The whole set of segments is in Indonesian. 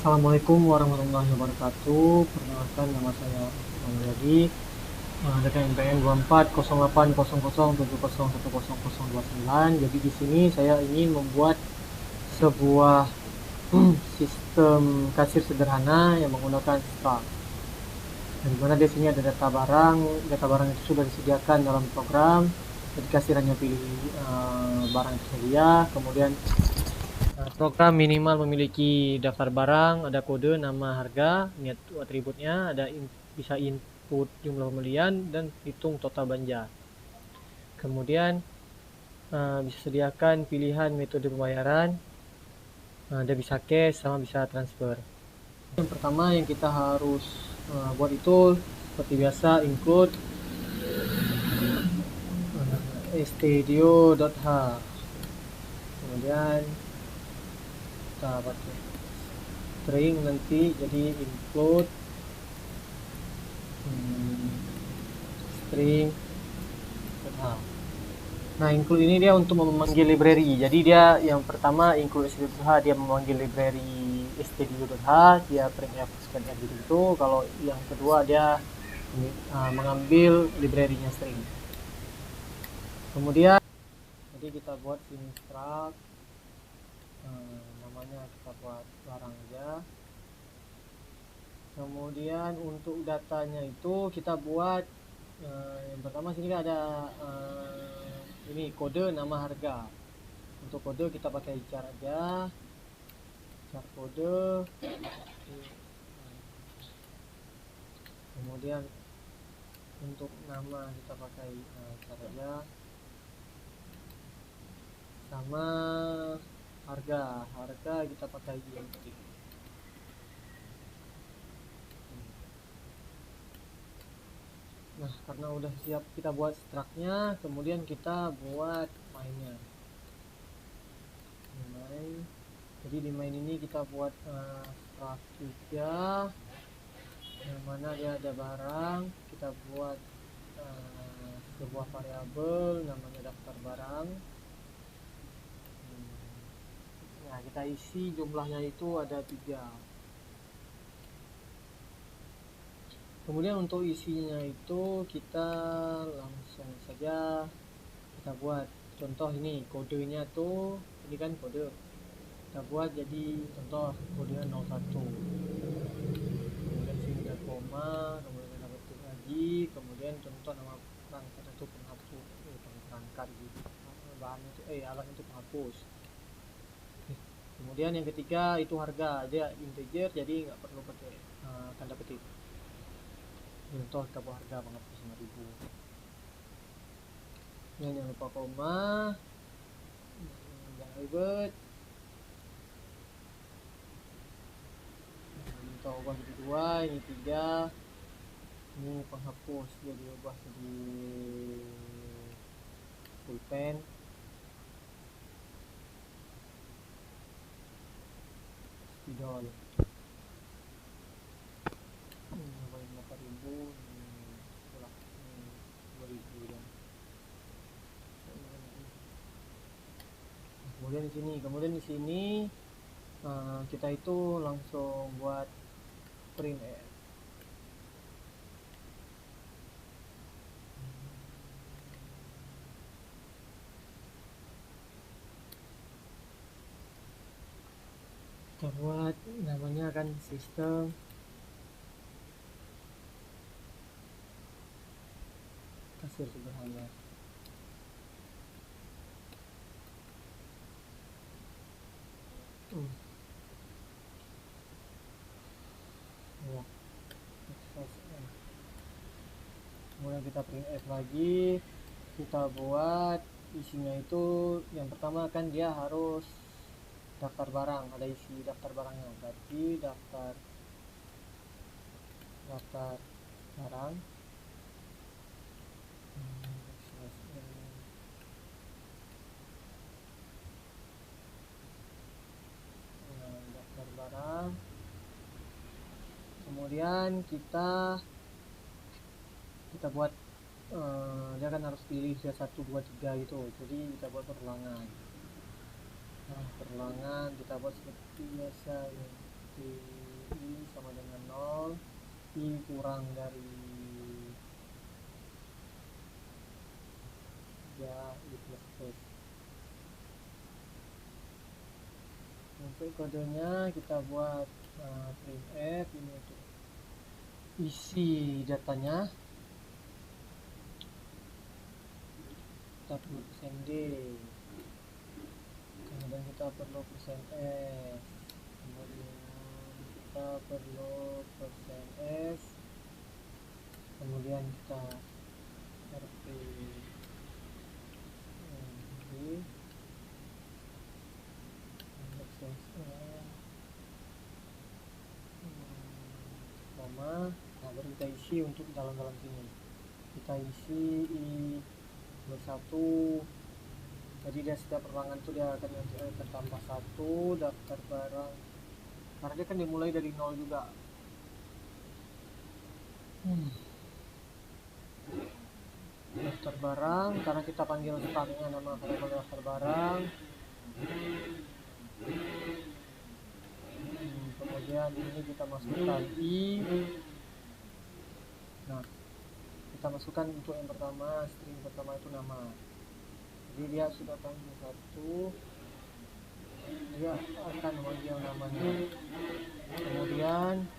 Assalamualaikum warahmatullahi wabarakatuh. Perkenalkan, nama saya Muhammad. Dengan NPM 240800701029. Jadi di sini saya ingin membuat sebuah sistem kasir sederhana yang menggunakan Stripe. Di mana di sini ada data barang itu sudah disediakan dalam program. Jadi kasir hanya pilih barang yang tersedia, kemudian program minimal memiliki daftar barang, ada kode, nama, harga, ini atributnya, bisa input jumlah pembelian dan hitung total belanja. Kemudian bisa sediakan pilihan metode pembayaran, ada bisa cash sama bisa transfer. Yang pertama yang kita harus buat itu seperti biasa include studio.h, kemudian kita pakai string nanti, jadi include string. Nah, include ini dia untuk memanggil library. Jadi dia yang pertama include stdio.h, dia memanggil library stdio.h, dia printf scanf gitu. Kalau yang kedua dia mengambil library-nya string. Kemudian jadi kita buat sini struct, namanya kita buat barang aja. Kemudian untuk datanya itu kita buat yang pertama sini ada ini kode, nama, harga. Untuk kode kita pakai char aja, char kode. Kemudian untuk nama kita pakai char aja, sama harga kita pakai int. Nah, karena udah siap kita buat struct-nya, kemudian kita buat main-nya. Jadi di main ini kita buat struct juga, yang mana dia ada barang. Kita buat sebuah variabel namanya daftar barang. Nah, kita isi jumlahnya itu ada 3. Kemudian untuk isinya itu kita langsung saja kita buat contoh. Ini kodenya tuh, ini kan kode kita buat jadi contoh kodenya 01. Kemudian sini ada koma, kemudian ada petik lagi, kemudian contoh nama perangkat itu penghapus, perangkat gitu, bahan itu alat itu penghapus. Kemudian yang ketiga itu harga, dia integer jadi nggak perlu pakai tanda petik. Contoh kita buat harga penghapus 5.000. Jangan lupa koma, jangan ribet. Kita ubah jadi 2, ini 3, ini penghapus, jadi ubah jadi pulpen. Spidol 8.000, 2.000 dan kemudian di sini kita itu langsung buat print kita buat namanya kan sistem kasir sederhana. Ya. Kemudian kita printf lagi, kita buat isinya itu yang pertama kan dia harus daftar barang, ada isi daftar barangnya, berarti daftar barang daftar barang. Kemudian kita buat dia kan harus pilih 1, 2, 3 gitu, jadi kita buat perulangan. Nah, perulangan kita buat seperti biasa, I kurang dari ya I plus plus. Untuk kodenya kita buat printf ini untuk isi datanya. Kita perlu %d, kemudian kita perlu %s, kemudian kita perlu %s, kemudian kita rp koma, nah baru kita isi untuk dalam sini. Kita isi I21, jadi dia setiap ruangan itu dia akan tambah 1 daftar barang, karena dia kan dimulai dari 0 juga. Daftar barang, karena kita panggil startnya nama variabel daftar barang. Kemudian ini kita masukkan I. Nah, kita masukkan untuk yang pertama, string pertama itu nama. Jadi dia sudah panggil 1, dia akan memanggil namanya. Kemudian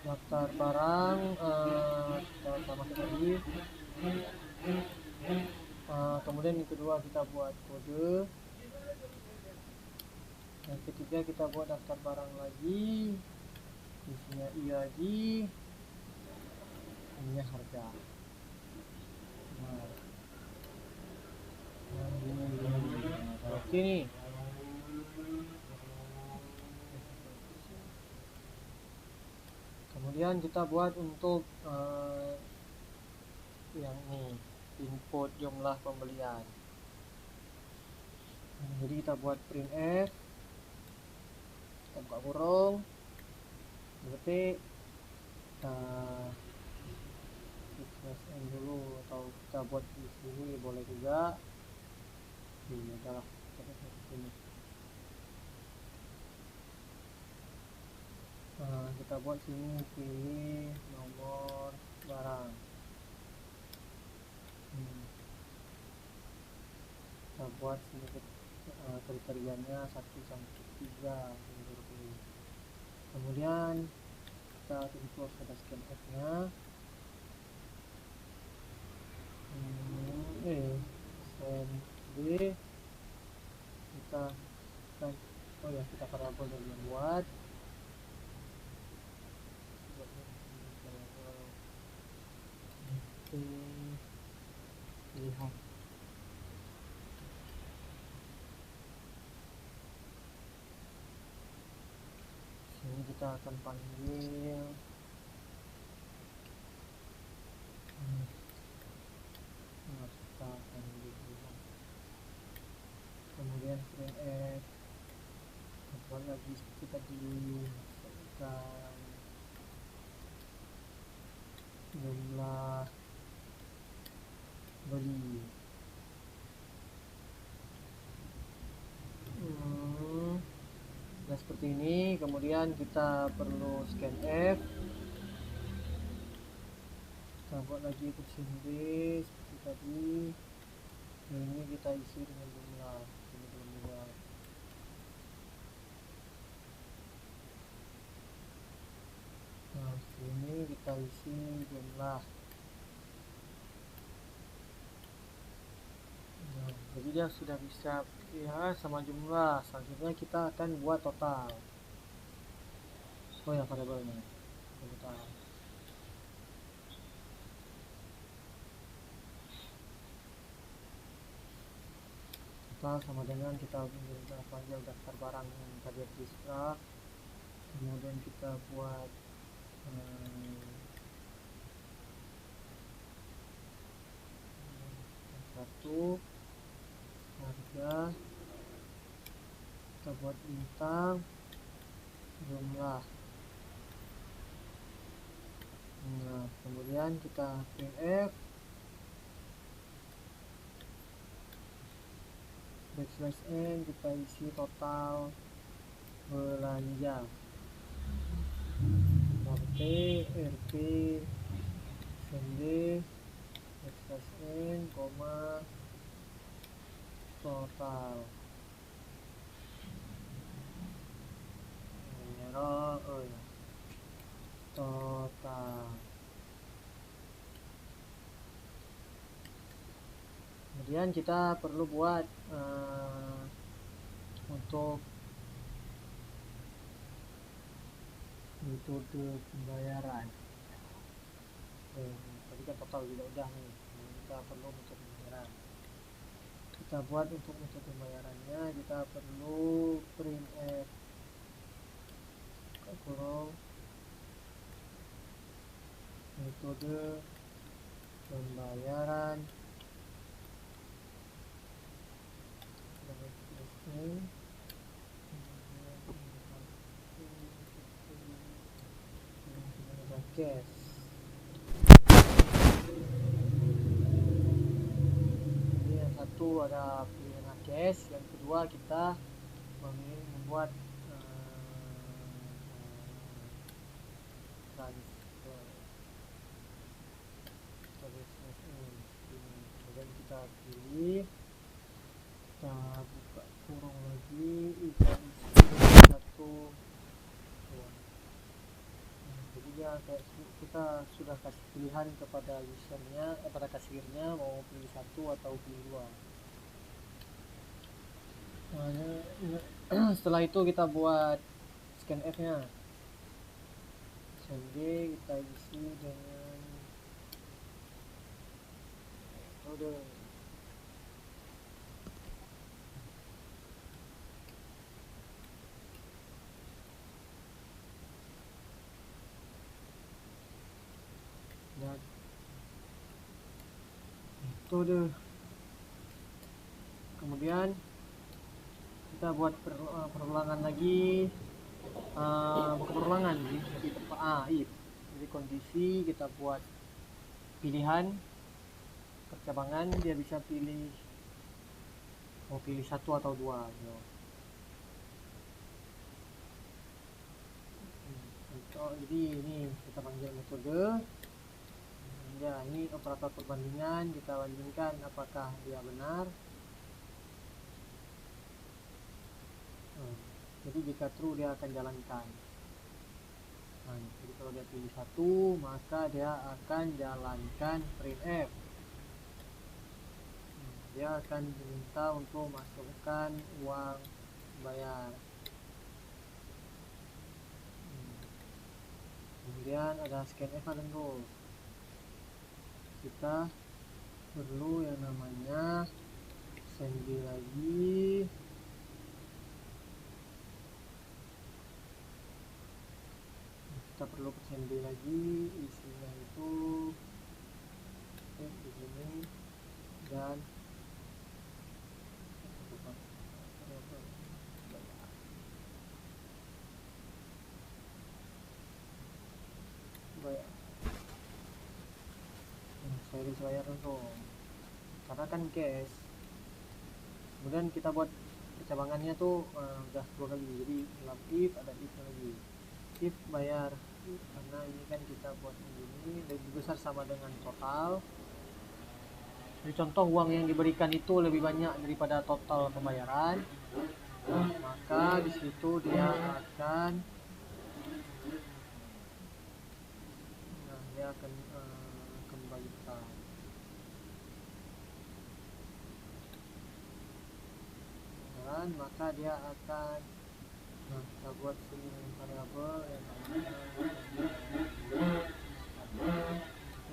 daftar barang kita sama tadi. Kemudian yang kedua kita buat kode. Yang ketiga kita buat daftar barang lagi, isinya I lagi, ini harga. Nah, oke nih. Kemudian kita buat untuk yang ini, input jumlah pembelian. Jadi kita buat printf, kita buka kurung, ketik, kita n dulu, atau kita buat di sini boleh juga. Ini adalah sini. Kita buat sini, pilih nomor barang. Kita buat sini kriterianya 1 sampai 3. Kemudian kita close pada scanf nya. send kita kita variabel yang buat lihat. Sini kita akan panggil kita akan dibilang. Kemudian printf buat lagi seperti tadi, masukkan jumlah beli. Nah seperti ini. Kemudian kita perlu scanf, kita buat lagi %d seperti tadi. Ini kita isi dengan jumlah, ini belum buat. Nah sini kita isi jumlah. Nah, jadi dia sudah bisa ya sama jumlah. Selanjutnya kita akan buat total. Oh ya, variabelnya total. Total sama dengan kita panggil daftar barang yang tadi diskrak. Kemudian kita buat satu harga, kita buat bintang, jumlah. Nah kemudian kita printf \n, kita isi total belanja. Kita RT, RP, SND, XSN, koma, total. Error, oh ya, total. Kemudian kita perlu buat untuk metode pembayaran. Tadi kan total juga udah nih. Kita perlu metode pembayaran. Kita buat untuk metode pembayarannya, kita perlu printf kurung metode pembayaran cash. Jadi yang satu ada pilihan cash, yang kedua kita membuat transfer. Kemudian kita pilih, kita buka kurung lagi, ikan satu. Jadi dia kayak kita sudah kasih pilihan kepada usernya, pada kasirnya mau pilih satu atau pilih dua. Setelah itu kita buat scanf nya. SND kita isi dengan metode. Dan metode. Kemudian kita buat perulangan lagi, bukan perulangan sih, if. Jadi kondisi kita buat pilihan percabangan, dia bisa pilih mau pilih satu atau dua gitu. Jadi ini kita panggil metode ya, ini operator perbandingan, kita bandingkan apakah dia benar. Jadi jika true dia akan jalankan. Jadi kalau dia pilih satu, maka dia akan jalankan printf. Dia akan diminta untuk masukkan uang bayar. Kemudian ada scanf tentu. Kita perlu yang namanya send lagi. Kita perlu send lagi, isinya itu di sini dan bayar. Saya bayar langsung karena kan cash. Kemudian kita buat percabangannya tuh udah dua kali, jadi dalam if ada if lagi, if bayar, karena ini kan kita buat begini lebih besar sama dengan total. Jadi contoh uang yang diberikan itu lebih banyak daripada total pembayaran, maka di situ dia akan kembalikan. Dan maka dia akan kita buat sini variabel yang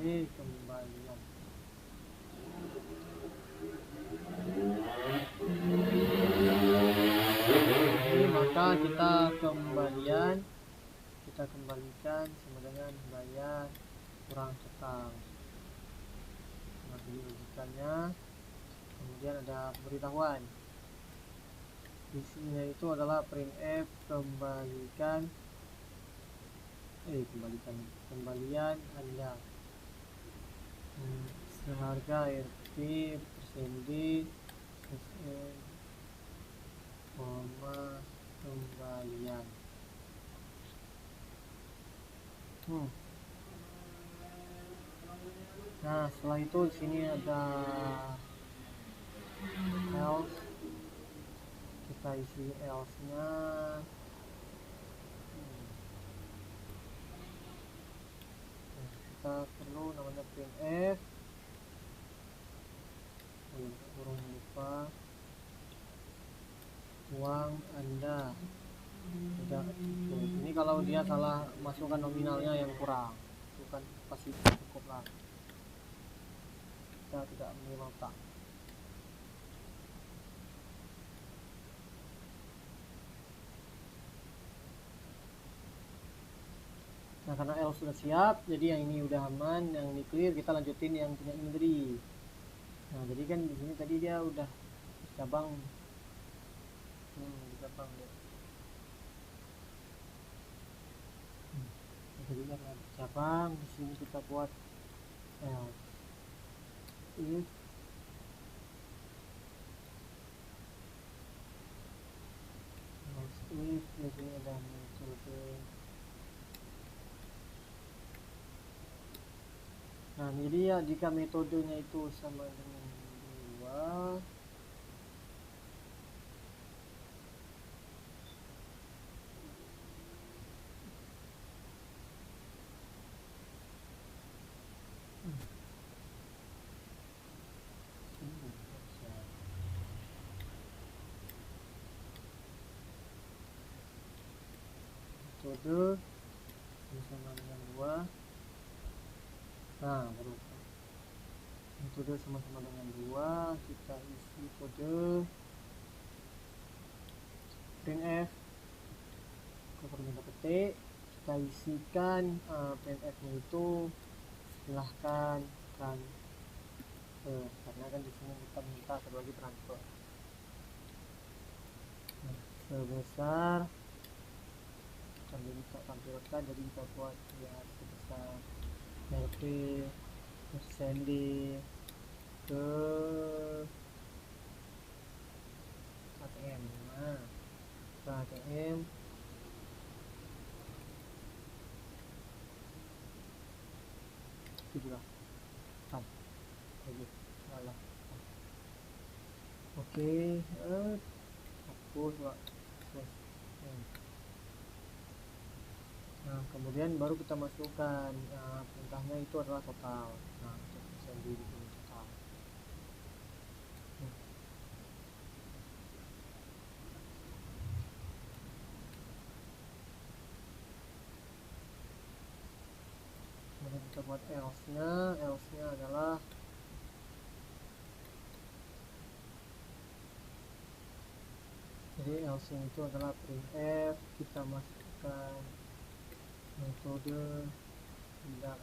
ini kembalian. Jadi maka kita kembalikan sama dengan bayar kurang total. Nah, ini rujukannya. Kemudian ada pemberitahuan. Isinya itu adalah printf kembalian Anda seharga RT %, kembalian. Nah, setelah itu di sini ada else, kita isi else-nya. Kita perlu namanya printf, kurung lupa, uang Anda. Tidak, ini kalau dia salah masukkan nominalnya yang kurang, bukan pasti cukup lah, kita tidak menerima utang. Nah, karena L sudah siap, jadi yang ini udah aman, yang ini clear, kita lanjutin yang punya ini tadi. Nah, jadi kan di sini tadi dia udah cabang, cabang ya. Jadi karena cabang, di sini kita buat L if di sini ada metode. Nah, jadi ya jika metodenya itu sama dengan 2, metode sama dengan 2. Nah, baru metode sama-sama dengan 2, kita isi kode printf minta petik, kita isikan printf-nya itu silahkan transfer, karena kan di sini kita minta sebagai transfer. Nah, sebesar kami bisa tampilkan, jadi kita buat ya sebesar LP % ke ATM. Nah, ke ATM itu juga lagi salah. Oke, hapus Pak. Nah, kemudian baru kita masukkan perintahnya itu adalah total. Nah, kita bisa di sini total. Kemudian kita buat else-nya adalah jadi else itu adalah printf, kita masukkan metode tidak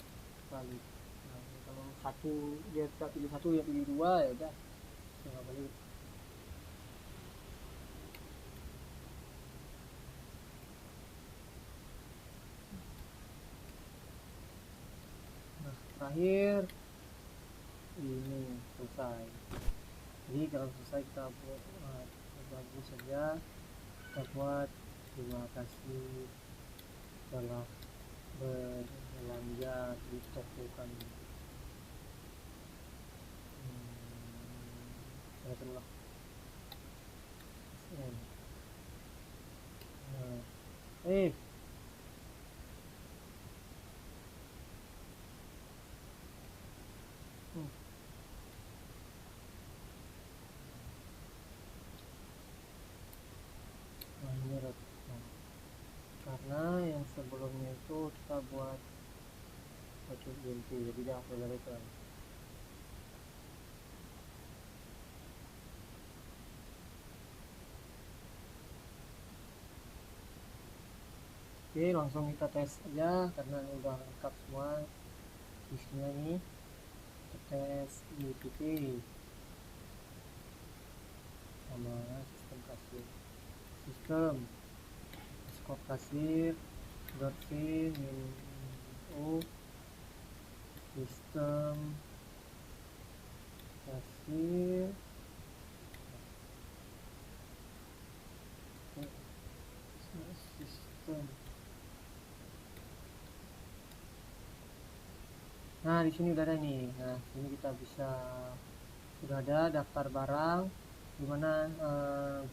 valid. Nah, kalau satu dia tidak pilih satu, dia pilih 2, ya udah nggak valid. Nah, terakhir ini selesai. Jadi kalau selesai kita buat bagus saja, kita buat terima kasih telah berbelanja di toko kami. Ya telah. Ini karena yang sebelumnya itu kita buat pakai INT, jadi dia accelerator. Oke, langsung kita tes aja karena udah lengkap semua isinya ini. Kita tes UTP sama sistem kasir, skop kasir .c -o sistem kasir sistem Nah, di sini udah ada nih. Nah, sini kita bisa sudah ada daftar barang di mana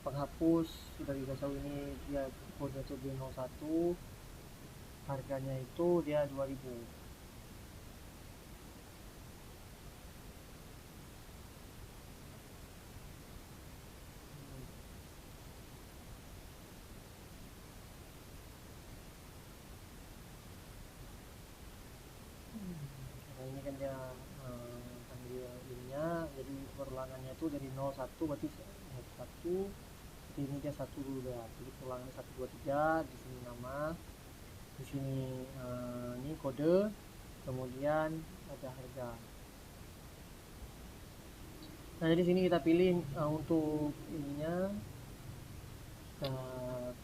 penghapus sudah dikasih ini dia kode itu B01, harganya itu dia 2000. Nah, ini kan dia panggil ininya, jadi perulangannya itu dari 01 berarti 1, jadi ini dia 1 dulu ya, jadi perulangannya 1 2 3, di sini nama, di sini ini kode, kemudian ada harga. Nah, jadi sini kita pilih untuk ininya, kita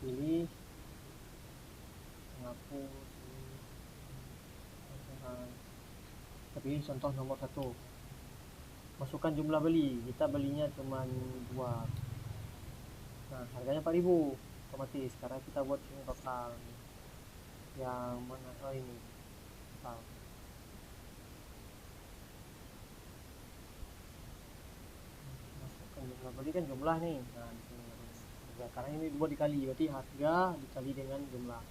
pilih menghapus, kita pilih contoh nomor 1, masukkan jumlah beli, kita belinya cuma 2. Nah, harganya 4000 otomatis karena kita buat ini total. Yang mana? Oh, ini total. Masukkan jumlah beli kan jumlah nih. Nah, di sini harga, karena ini dibuat dikali, berarti harga dikali dengan jumlah.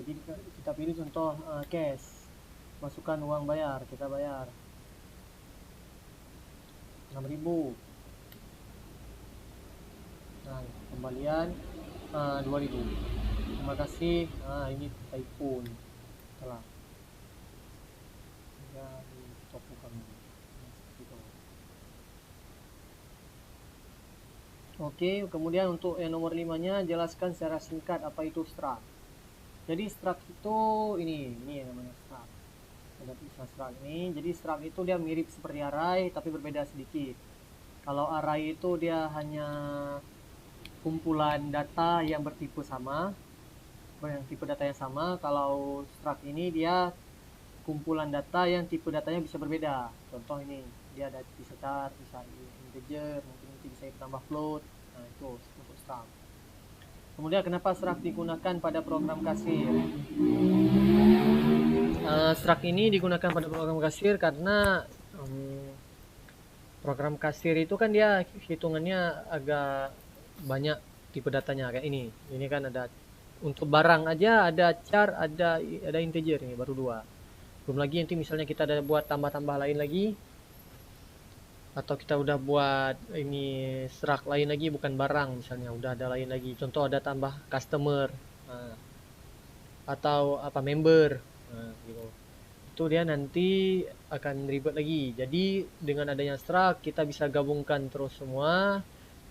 Jadi kita pilih contoh cash, masukkan uang bayar, kita bayar 6000. Nah, kembalian 2000. Terima kasih. Nah, ini typo nih. Salah. Ya, di toko kami. Oke, kemudian untuk yang nomor 5-nya, jelaskan secara singkat apa itu struct. Jadi struct itu ini yang namanya struct. Ada tulisan struct ini. Jadi struct itu dia mirip seperti array tapi berbeda sedikit. Kalau array itu dia hanya kumpulan data yang bertipe sama, yang tipe datanya sama. Kalau struct ini dia kumpulan data yang tipe datanya bisa berbeda. Contoh ini, dia ada bisa char, bisa integer, mungkin nanti bisa tambah float. Nah, itu untuk struct. Kemudian kenapa struct digunakan pada program kasir? Struct ini digunakan pada program kasir karena program kasir itu kan dia hitungannya agak banyak tipe datanya kayak ini. Ini kan ada untuk barang aja ada char, ada integer nih, baru 2. Belum lagi nanti misalnya kita ada buat tambah-tambah lain lagi, atau kita udah buat ini struct lain lagi, bukan barang misalnya, udah ada lain lagi. Contoh ada tambah customer, atau apa member, gitu. Itu dia nanti akan ribet lagi. Jadi dengan adanya struct kita bisa gabungkan terus semua.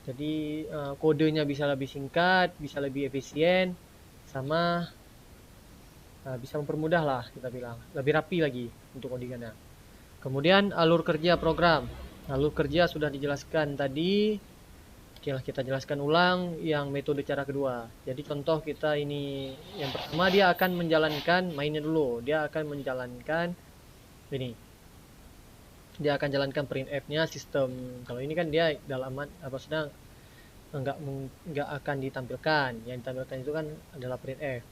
Jadi kodenya bisa lebih singkat, bisa lebih efisien, sama bisa mempermudah lah kita bilang, lebih rapi lagi untuk codingannya. Kemudian alur kerja program. Alur kerja sudah dijelaskan tadi. Oke lah, kita jelaskan ulang yang metode cara kedua. Jadi contoh kita ini yang pertama, dia akan menjalankan mainnya dulu. Dia akan menjalankan ini. Dia akan jalankan printf-nya sistem. Kalau ini kan dia dalaman apa sedang enggak akan ditampilkan. Yang ditampilkan itu kan adalah printf.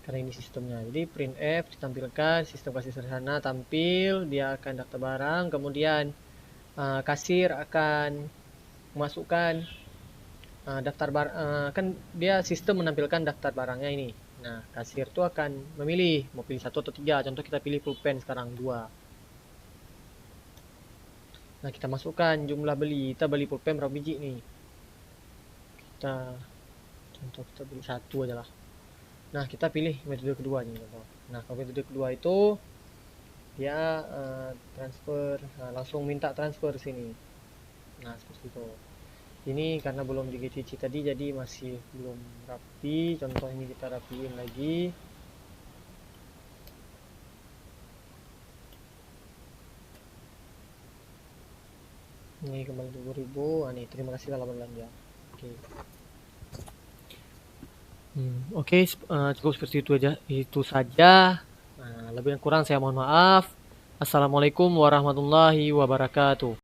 Karena ini sistemnya. Jadi printf ditampilkan, sistem kasir sederhana tampil, dia akan daftar barang, kemudian kasir akan memasukkan daftar barang, kan dia sistem menampilkan daftar barangnya ini. Nah, kasir itu akan memilih mau pilih 1 atau 3. Contoh kita pilih pulpen sekarang 2. Nah, kita masukkan jumlah beli. Kita beli pulpen berapa biji nih? Contoh kita beli 1 aja lah. Nah, kita pilih metode kedua nih. Nah, kalau metode kedua itu dia transfer, langsung minta transfer sini. Nah, seperti itu. Ini karena belum dicuci tadi jadi masih belum rapi. Contoh ini kita rapiin lagi. Ini kembali 2000. Nih, terima kasih lah belanja. Oke. Oke, cukup seperti itu aja. Itu saja. Lebih dan kurang saya mohon maaf. Assalamualaikum warahmatullahi wabarakatuh.